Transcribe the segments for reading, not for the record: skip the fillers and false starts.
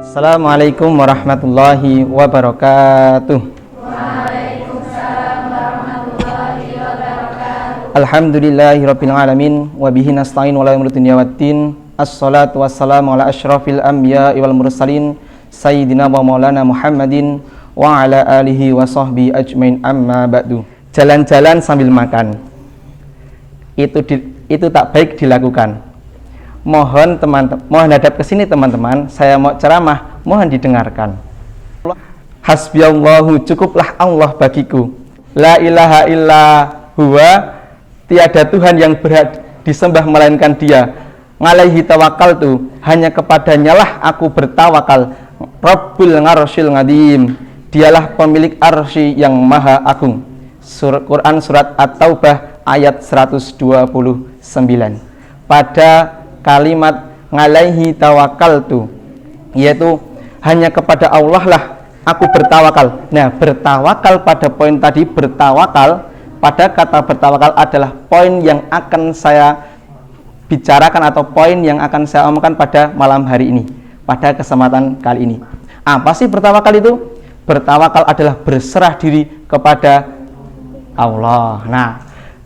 Assalamualaikum warahmatullahi wabarakatuh. Waalaikumsalam warahmatullahi wabarakatuh. Alhamdulillahirabbil alamin wa bihi nasta'in wa la ilaha illa waddin. Assalatu wassalamu ala asyrafil anbiya'i wal mursalin sayyidina wa maulana Muhammadin wa ala alihi wa sahbihi ajmain, amma ba'du. Jalan-jalan sambil makan itu tak baik dilakukan. Mohon hadap ke sini teman-teman, saya mau ceramah, mohon didengarkan. Hasbiyallahu, cukuplah Allah bagiku. La ilaha illa huwa, tiada Tuhan yang berhak disembah melainkan Dia. Ngalaihi tawakaltu, hanya kepadanya lah aku bertawakal. Rabbul Arsyil Azim, dialah pemilik arsy yang maha agung. Quran surat At-Taubah ayat 129. Pada kalimat ngalaihi tawakaltu, yaitu hanya kepada Allah lah aku bertawakal. Nah, bertawakal pada poin tadi, bertawakal pada kata bertawakal adalah poin yang akan saya bicarakan atau poin yang akan saya omongkan pada malam hari ini, pada kesempatan kali ini. Apa sih bertawakal itu? Bertawakal adalah berserah diri kepada Allah. Nah,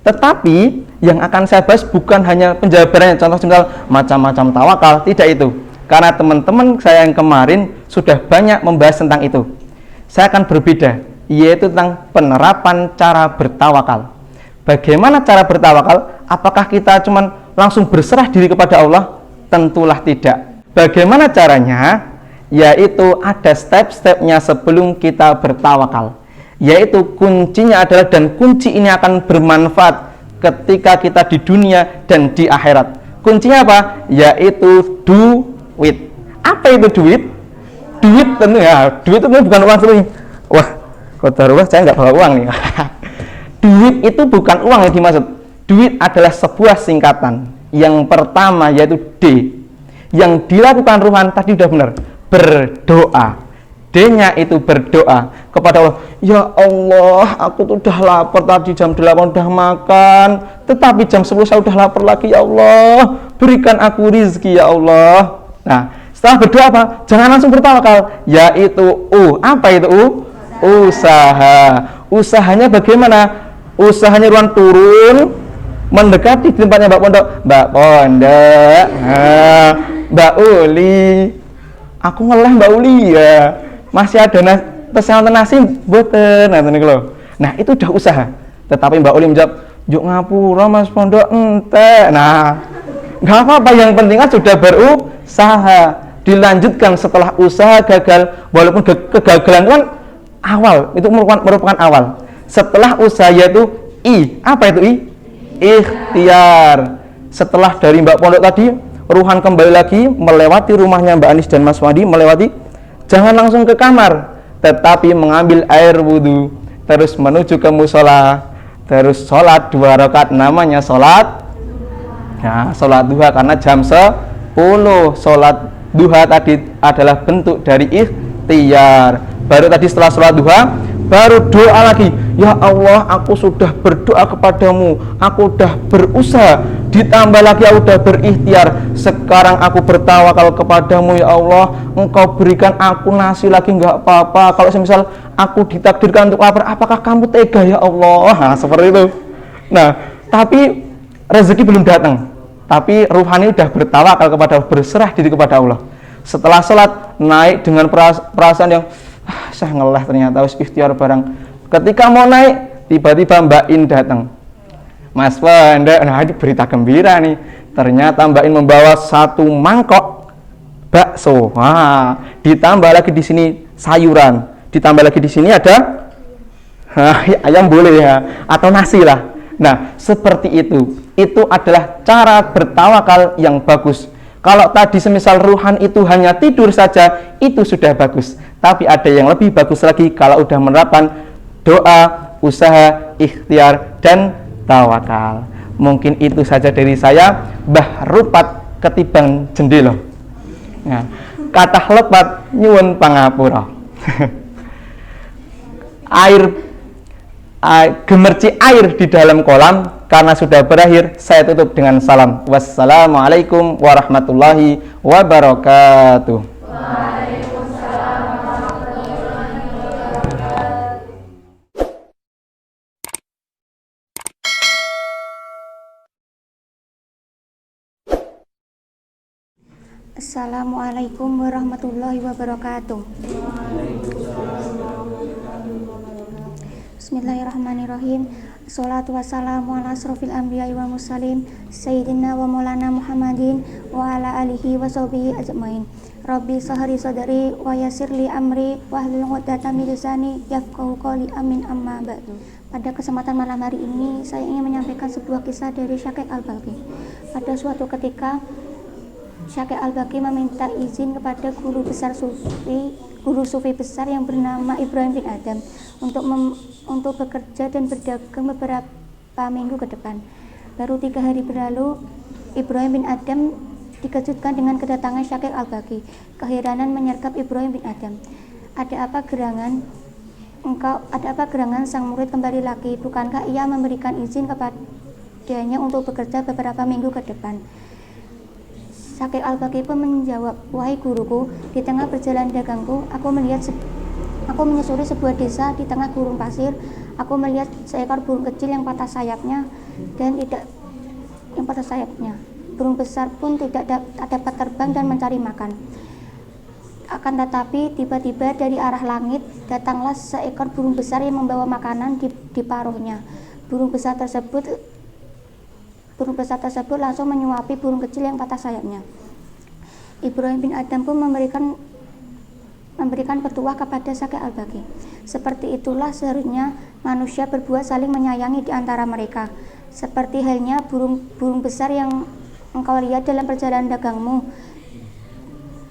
tetapi yang akan saya bahas bukan hanya penjabarannya, contoh misal macam-macam tawakal, tidak itu. Karena teman-teman saya yang kemarin sudah banyak membahas tentang itu. Saya akan berbeda, yaitu tentang penerapan cara bertawakal. Bagaimana cara bertawakal? Apakah kita cuma langsung berserah diri kepada Allah? Tentulah tidak. Bagaimana caranya? Yaitu ada step-stepnya sebelum kita bertawakal. Yaitu kuncinya adalah, dan kunci ini akan bermanfaat ketika kita di dunia dan di akhirat. Kuncinya apa? Yaitu duit. Apa itu duit? Duit tentu ya, duit itu bukan uang sebenarnya. Wah, qadarullah saya nggak bawa uang nih. Duit itu bukan uang yang dimaksud. Duit adalah sebuah singkatan. Yang pertama yaitu D. Yang dilakukan Ruhan tadi sudah benar, berdoa. D-nya itu berdoa kepada Allah. Ya Allah, aku tuh udah lapar tadi jam 8 udah makan, tetapi jam 10 saya udah lapar lagi. Ya Allah, berikan aku rizki ya Allah. Nah, setelah berdoa apa? Jangan langsung bertawakal, yaitu apa itu usaha. Usahanya bagaimana? Usahanya Ruan turun mendekati tempatnya Mbak Pondok, Mbak Uli. Aku ngeleh Mbak Uli ya. Masih ada pesanan nasi boten, nah itu udah usaha. Tetapi Mbak Uli menjawab, yuk ngapura Mas Pondok ente. Nah, nggak apa-apa, yang penting kan sudah berusaha. Dilanjutkan setelah usaha gagal, walaupun kegagalan itu kan awal, itu merupakan awal. Setelah usaha yaitu apa itu ikhtiar. Setelah dari Mbak Pondok tadi, Ruhan kembali lagi melewati rumahnya Mbak Anis dan Mas Wadi, jangan langsung ke kamar, tetapi mengambil air wudhu, terus menuju ke musola, terus sholat 2 rakaat, namanya sholat duha, karena jam 10. Sholat duha tadi adalah bentuk dari ikhtiar. Baru tadi setelah sholat duha, baru doa lagi. Ya Allah, aku sudah berdoa kepadamu, aku sudah berusaha, ditambah lagi aku sudah berikhtiar. Sekarang aku bertawakal kepadamu ya Allah, engkau berikan aku nasi lagi nggak apa-apa. Kalau semisal aku ditakdirkan untuk lapar, apakah kamu tega ya Allah? Nah, seperti itu. Nah, tapi rezeki belum datang. Tapi Ruhani sudah bertawakal kepada Allah, berserah diri kepada Allah. Setelah sholat, naik dengan perasaan yang saya ngelah, ternyata harus ikhtiar barang. Ketika mau naik, tiba-tiba Mbak In datang. Mas Pondok, nah ini berita gembira nih. Ternyata Mbak In membawa 1 mangkok bakso. Wah, ditambah lagi di sini sayuran. Ditambah lagi di sini ada ayam boleh ya, atau nasi lah. Nah, seperti itu. Itu adalah cara bertawakal yang bagus. Kalau tadi semisal Ruhan itu hanya tidur saja, itu sudah bagus. Tapi ada yang lebih bagus lagi kalau udah menerapkan doa, usaha, ikhtiar, dan tawakal. Mungkin itu saja dari saya. Mbah Rupat ketibang jendela. Nah, kathah lepat nyuwun pangapura. Gemerci air di dalam kolam karena sudah berakhir. Saya tutup dengan salam. Wassalamualaikum warahmatullahi wabarakatuh. Assalamualaikum warahmatullahi wabarakatuh. Bismillahirrahmanirrahim. Assalatu wassalamu ala asrofil anbiya'i wa mursalin Sayyidina wa maulana Muhammadin wa ala alihi wa sahbihi ajmain. Rabbi sahri sadari wa yassirli amri wahlul 'uqdatam min lisani yafqahu qawli. Amin amma ba'du. Pada kesempatan malam hari ini saya ingin menyampaikan sebuah kisah dari Syekh Al-Balqi. Pada suatu ketika Syekh Al-Balqi meminta izin kepada guru sufi besar yang bernama Ibrahim bin Adham untuk bekerja dan berdagang beberapa minggu ke depan. Baru 3 hari berlalu, Ibrahim bin Adham dikejutkan dengan kedatangan Syekh Al-Balqi. Keheranan menyergap Ibrahim bin Adham. Ada apa gerangan sang murid kembali lagi? Bukankah ia memberikan izin kepadanya untuk bekerja beberapa minggu ke depan? Syekh Al-Balqi pun menjawab, wahai guruku, di tengah perjalanan dagangku, aku menyusuri sebuah desa di tengah gurun pasir. Aku melihat seekor burung kecil yang patah sayapnya. Burung besar pun tidak dapat terbang dan mencari makan. Akan tetapi tiba-tiba dari arah langit datanglah seekor burung besar yang membawa makanan di paruhnya. Burung besar tersebut langsung menyuapi burung kecil yang patah sayapnya. Ibrahim bin Adham pun memberikan petuah kepada Syekh Al-Balqi. Seperti itulah seharusnya manusia berbuat, saling menyayangi di antara mereka. Seperti halnya burung besar yang engkau lihat dalam perjalanan dagangmu.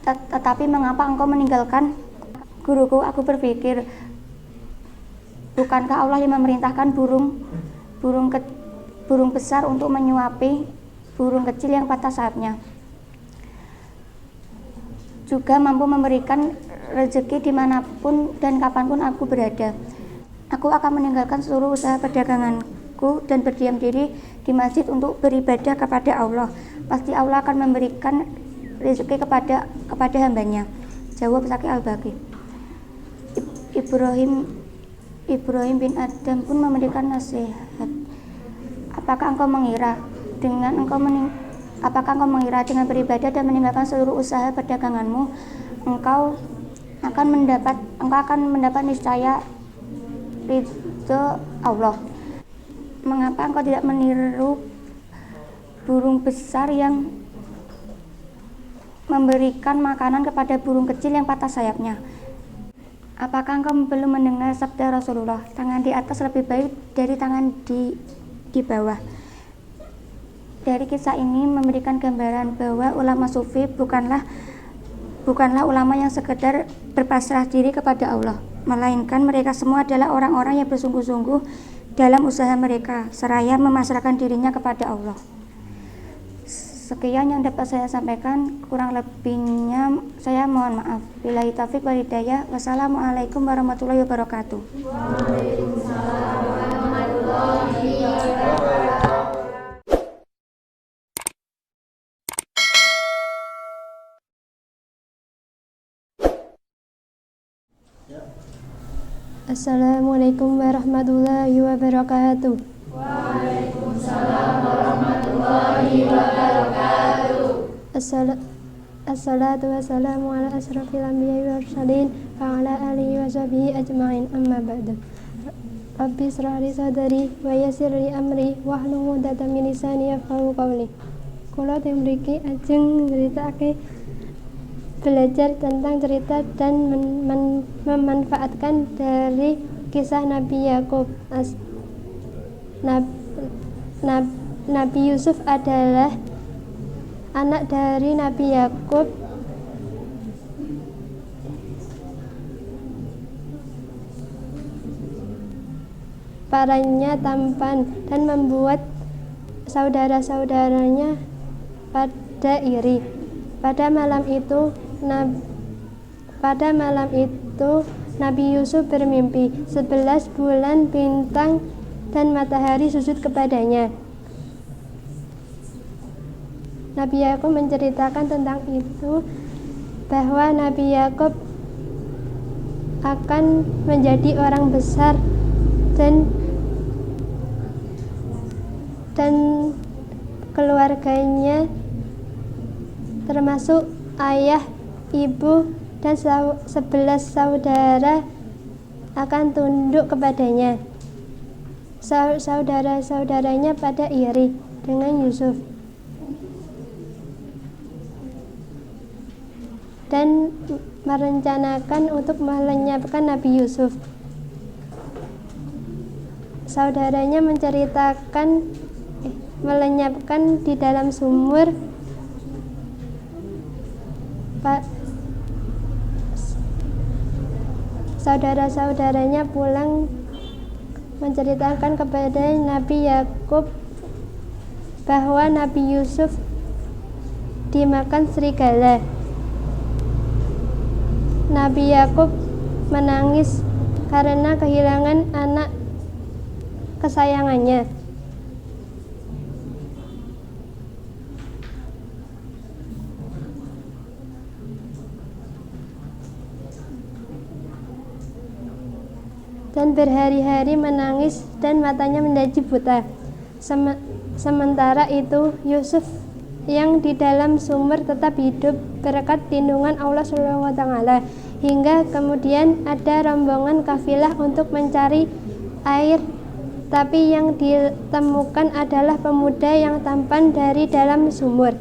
Tetapi mengapa engkau meninggalkan guruku? Aku berpikir, bukankah Allah yang memerintahkan burung besar untuk menyuapi burung kecil yang patah sayapnya, juga mampu memberikan rezeki dimanapun dan kapanpun aku berada. Aku akan meninggalkan seluruh usaha perdaganganku dan berdiam diri di masjid untuk beribadah kepada Allah. Pasti Allah akan memberikan rezeki kepada hambanya, jawab Syekh Al-Balqi. Ibrahim bin Adham pun memberikan nasihat. Apakah engkau mengira dengan beribadah dan meninggalkan seluruh usaha perdaganganmu, engkau akan mendapat niscaya ridho Allah? Mengapa engkau tidak meniru burung besar yang memberikan makanan kepada burung kecil yang patah sayapnya? Apakah engkau belum mendengar sabda Rasulullah, tangan di atas lebih baik dari tangan di bawah? Dari kisah ini memberikan gambaran bahwa ulama sufi bukanlah ulama yang sekedar berpasrah diri kepada Allah, melainkan mereka semua adalah orang-orang yang bersungguh-sungguh dalam usaha mereka, seraya memasrahkan dirinya kepada Allah. Sekian yang dapat saya sampaikan, kurang lebihnya saya mohon maaf. Billahi taufiq wal hidayah. Wassalamualaikum warahmatullahi wabarakatuh. Waalaikumsalam warahmatullahi wabarakatuh. Assalamualaikum warahmatullahi wabarakatuh. Waalaikumsalam warahmatullahi wabarakatuh. Assalatu wassalamu ala asrofil anbiya'i wal mursalin wa ala alihi wa sahbihi ajmain, amma ba'du. Rabbi ishrah li sadri wa yassir li amri wahlul 'uqdatam min lisani yafqahu qawli. Kula teng mriki ajeng nyritakake belajar tentang cerita dan memanfaatkan dari kisah Nabi Yakub. Nabi Yusuf adalah anak dari Nabi Yakub. Paranya tampan dan membuat saudara-saudaranya pada iri. Pada malam itu Nabi Yusuf bermimpi 11 bulan, bintang dan matahari sujud kepadanya. Nabi Yakub menceritakan tentang itu, bahwa Nabi Yakub akan menjadi orang besar dan keluarganya termasuk ayah, ibu, dan 11 saudara akan tunduk kepadanya. Saudara-saudaranya pada iri dengan Yusuf dan merencanakan untuk melenyapkan Nabi Yusuf. Saudaranya melenyapkan di dalam sumur. Saudara-saudaranya pulang menceritakan kepada Nabi Yakub bahwa Nabi Yusuf dimakan serigala. Nabi Yakub menangis karena kehilangan anak kesayangannya. Dan berhari-hari menangis dan matanya menjadi buta. Sementara itu Yusuf yang di dalam sumur tetap hidup berkat lindungan Allah SWT, hingga kemudian ada rombongan kafilah untuk mencari air, tapi yang ditemukan adalah pemuda yang tampan dari dalam sumur.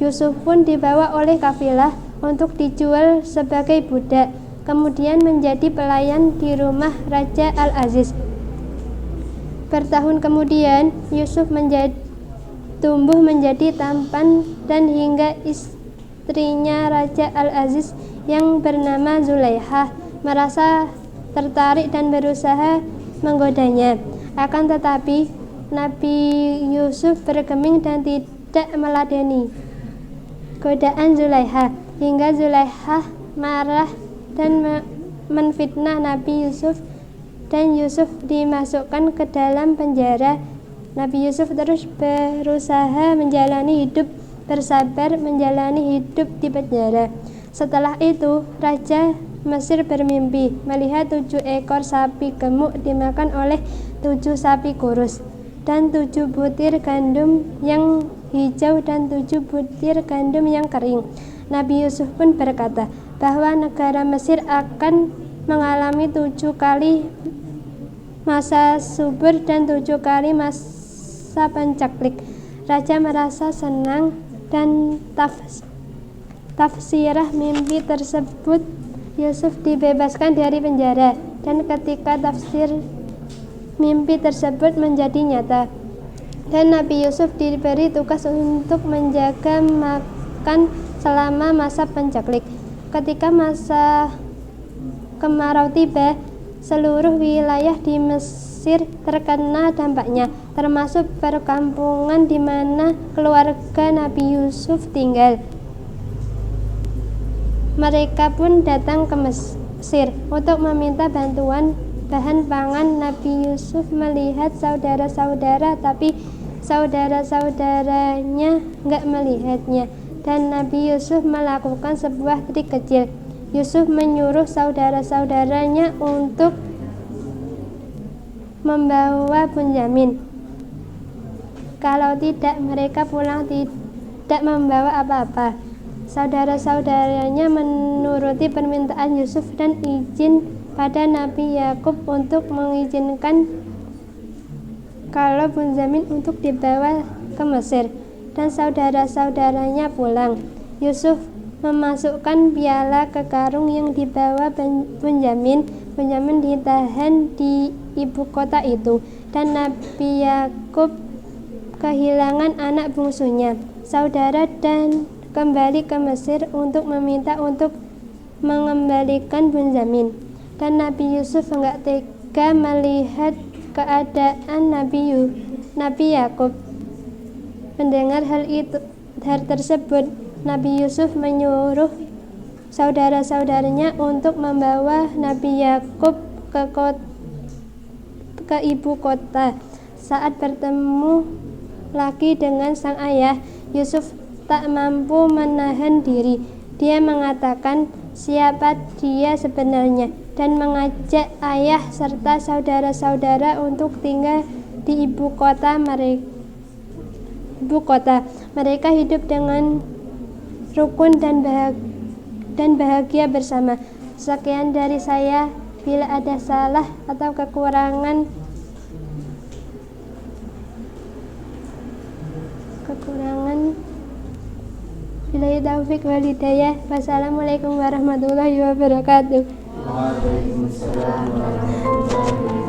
Yusuf pun dibawa oleh kafilah untuk dijual sebagai budak, kemudian menjadi pelayan di rumah Raja Al-Aziz. Bertahun kemudian Yusuf tumbuh menjadi tampan, dan hingga istrinya Raja Al-Aziz yang bernama Zulaikha merasa tertarik dan berusaha menggodanya. Akan tetapi Nabi Yusuf bergeming dan tidak meladeni godaan Zulaikha, hingga Zulaikha marah dan menfitnah Nabi Yusuf, dan Yusuf dimasukkan ke dalam penjara. Nabi Yusuf terus berusaha menjalani hidup bersabar, menjalani hidup di penjara. Setelah itu Raja Mesir bermimpi melihat 7 ekor sapi gemuk dimakan oleh 7 sapi kurus, dan 7 butir gandum yang hijau dan 7 butir gandum yang kering. Nabi Yusuf pun berkata bahwa negara Mesir akan mengalami 7 kali masa subur dan 7 kali masa pencaklik. Raja merasa senang, dan tafsirah mimpi tersebut Yusuf dibebaskan dari penjara, dan ketika tafsir mimpi tersebut menjadi nyata, dan Nabi Yusuf diberi tugas untuk menjaga makan selama masa pencaklik. Ketika masa kemarau tiba, seluruh wilayah di Mesir terkena dampaknya, termasuk perkampungan di mana keluarga Nabi Yusuf tinggal. Mereka pun datang ke Mesir untuk meminta bantuan bahan pangan. Nabi Yusuf melihat saudara-saudara, tapi saudara-saudaranya enggak melihatnya, dan Nabi Yusuf melakukan sebuah trik kecil. Yusuf menyuruh saudara-saudaranya untuk membawa Bunyamin. Kalau tidak, mereka pulang tidak membawa apa-apa. Saudara-saudaranya menuruti permintaan Yusuf dan izin pada Nabi Yakub untuk mengizinkan kalau Bunyamin untuk dibawa ke Mesir, dan saudara-saudaranya pulang. Yusuf memasukkan piala ke karung yang dibawa Bunyamin. Bunyamin ditahan di ibu kota itu, dan Nabi Yakub kehilangan anak bungsunya, saudara, dan kembali ke Mesir untuk meminta untuk mengembalikan Bunyamin. Dan Nabi Yusuf enggak tega melihat keadaan Nabi Yakub. Mendengar hal tersebut, Nabi Yusuf menyuruh saudara-saudaranya untuk membawa Nabi Yakub ke ibu kota. Saat bertemu lagi dengan sang ayah, Yusuf tak mampu menahan diri. Dia mengatakan siapa dia sebenarnya, dan mengajak ayah serta saudara-saudara untuk tinggal di ibu kota. Mereka hidup dengan rukun dan bahagia bersama. Sekian dari saya. Bila ada salah atau kekurangan billahi taufik wal hidayah. Wassalamualaikum warahmatullahi wabarakatuh. Waalaikumsalam warahmatullahi wabarakatuh.